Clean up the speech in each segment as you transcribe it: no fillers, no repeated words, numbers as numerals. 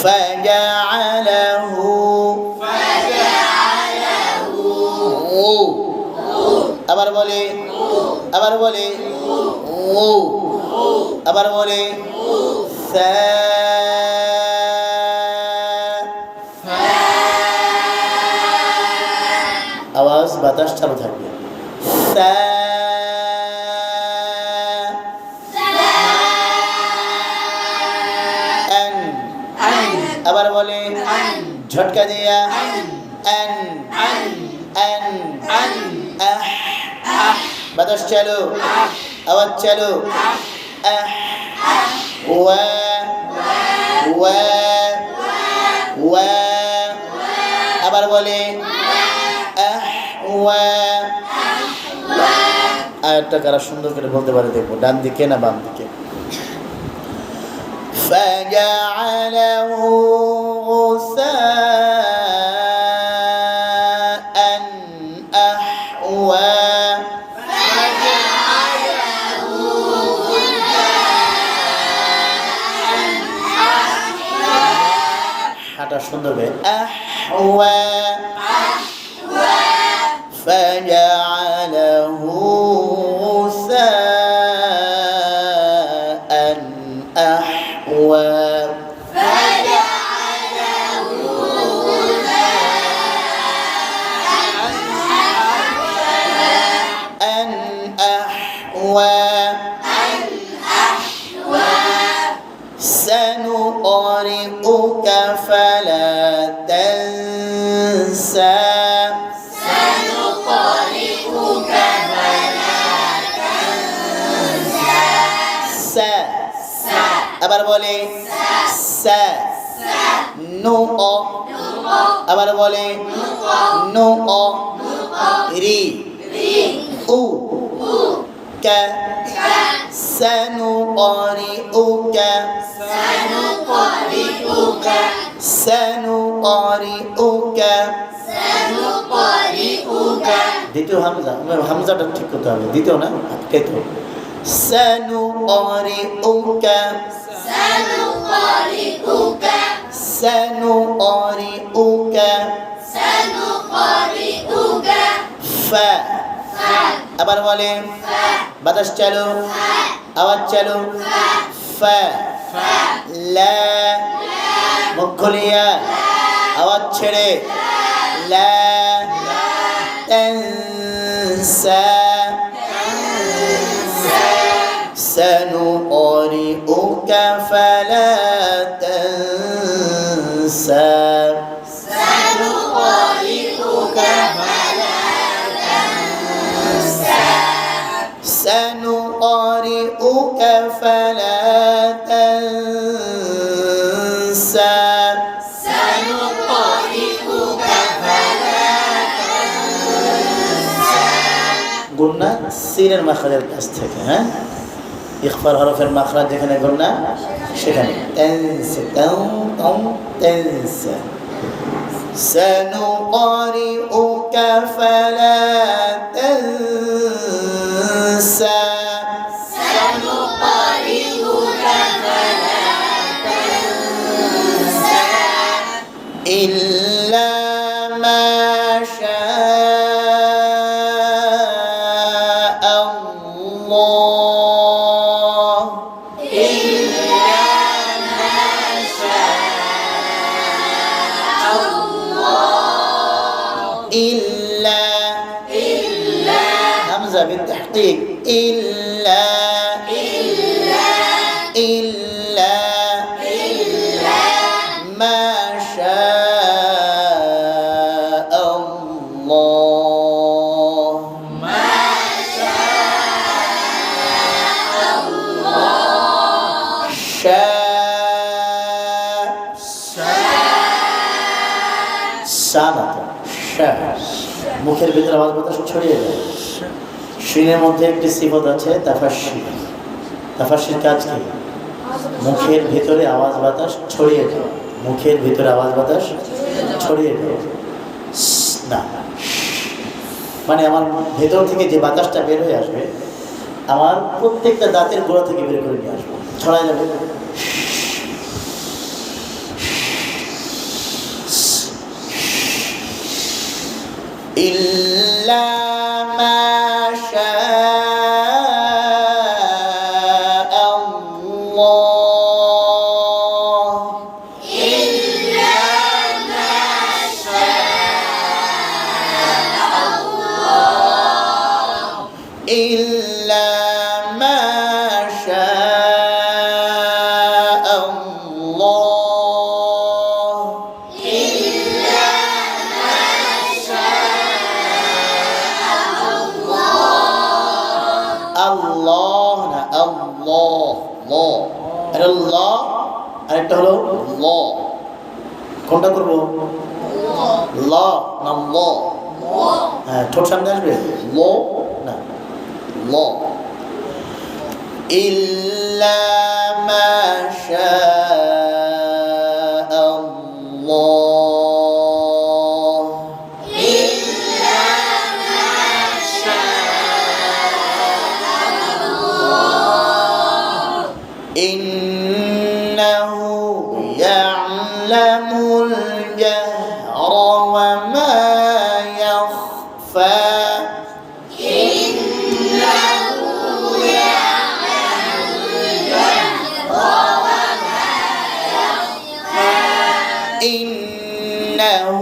فجعله আবার বলে আবার বলে আবার বলে আওয়াজ বাতাস চালু থাকবে আবার বলে ঝটকা দিয়া বাতাস চালু আওয়াজ চালু আবার বলে আয়াতটা কারা সুন্দর করে বলতে পারে দেখবো, ডান দিকে না বাম দিকে। فجعله غثاء أحوى হাঁটা সুন্দর করে أحوى فجعله غثاء أحوى سنقرئك فلا تنسى আবার বলে সা নু অ আবার বলে নু অ রি উ কা سنقرئك দ্বিতীয় হামজাটা ঠিক করতে হবে, দ্বিতীয় না তৃতীয় سنقرئك ফা আবার বলে বাতাস চালু আওয়াজ চালু ফা লা মুখ খুলিয়া আওয়াজ ছেড়ে লা তানসা سنقرئك فلا تنسى سنقرئك فلا تنسى গুন্না সিনের মাখরাজের কাছ থেকে, হ্যাঁ ইখফার হরফের মাখরাজ যেখানে গুন্না সেখানে তানসা তানসা سنقرئك فلا تنسى إلا ما شاء الله إلا همزة بالتحقيق إلا ما شاء الله মুখের ভিতরে আওয়াজ বাতাস ছড়িয়ে যায়। শিনের মধ্যে একটি সিফত আছে তাফাশশি। তাফাশশির কাজ কি? মুখের ভিতরে আওয়াজ বাতাস ছড়িয়ে দেওয়া। মুখের ভিতরে আওয়াজ বাতাস ছড়িয়ে দেওয়া না, মানে আমার ভেতর থেকে যে বাতাসটা বের হয়ে আসবে আমার প্রত্যেকটা দাঁতের গোড়া থেকে বের করে নিয়ে আসবো, ছড়ায় যাবে। إلا ما شاء الله إلا ما شاء الله إلا ما شاء الله إلا ما شاء الله الله না আল্লাহ ল এটা ল আরেকটা হলো ল কোনটা করব ল না ল হ্যাঁ ঠোঁট সামনে আসবে ল না ল ইল্লা মা শাআ আল্লাহ إلا ما شاء الله إنه يعلم الجهر وما يخفى إنه يعلم الجهر وما يخفى إنه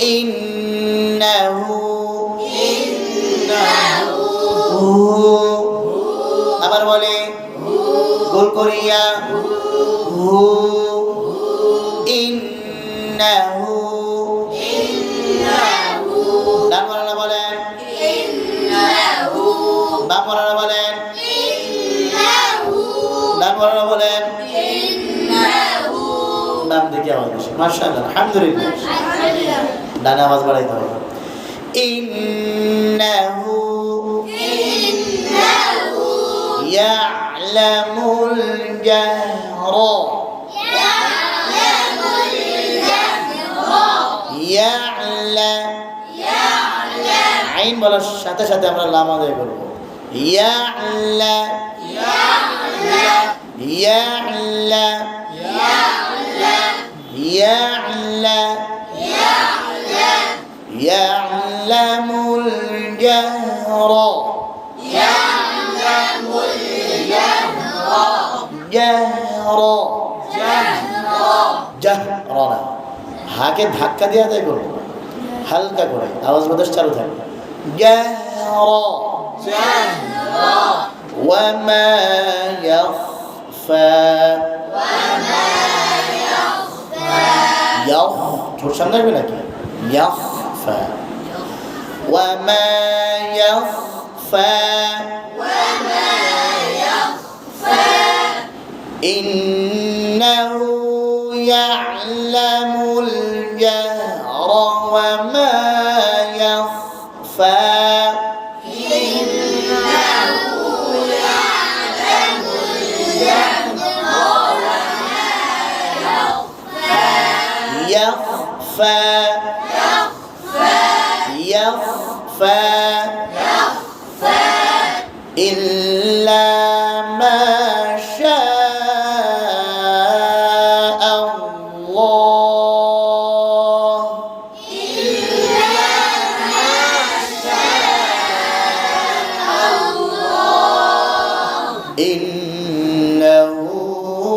إنه আবার বলে গোল করিয়া হু ইন্নাহু ডান মাওলানা বলেন বাম মাওলানা বলেন ডান মাওলানা বলেন নাম দেখে আওয়াজ বেশি মাশাআল্লাহ আলহামদুলিল্লাহ ডানে আওয়াজ বাড়াইতে হবে ইন্নাহু ইয়ালামুল জাহরা আইন বলার সাথে সাথে আমরা লাম আদায় করব ইয়ালা ইয়ালা ইয়ালা ইয়ালামুল জাহরা জাহরা জাহরা হাকে ধাক্কা দিয়ে আদায় করব হালকা করে আওয়াজ বাতাস চালু থাকবে জাহরা ওয়ামা ইয়াখফা ইয়াখ ঠোঁট সামনে আসবে নাকি ইয়াখফা ওয়ামা ইয়াখফা إنه يعلم الجهر وما يخفى يخفى يخفى إلا ما شاء الله إنه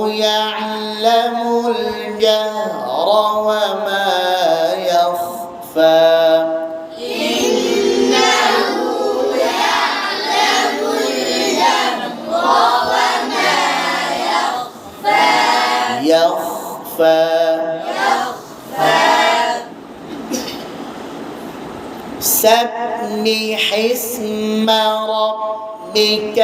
يعلم الجهر وما يخفى يخفى سبح اسم ربك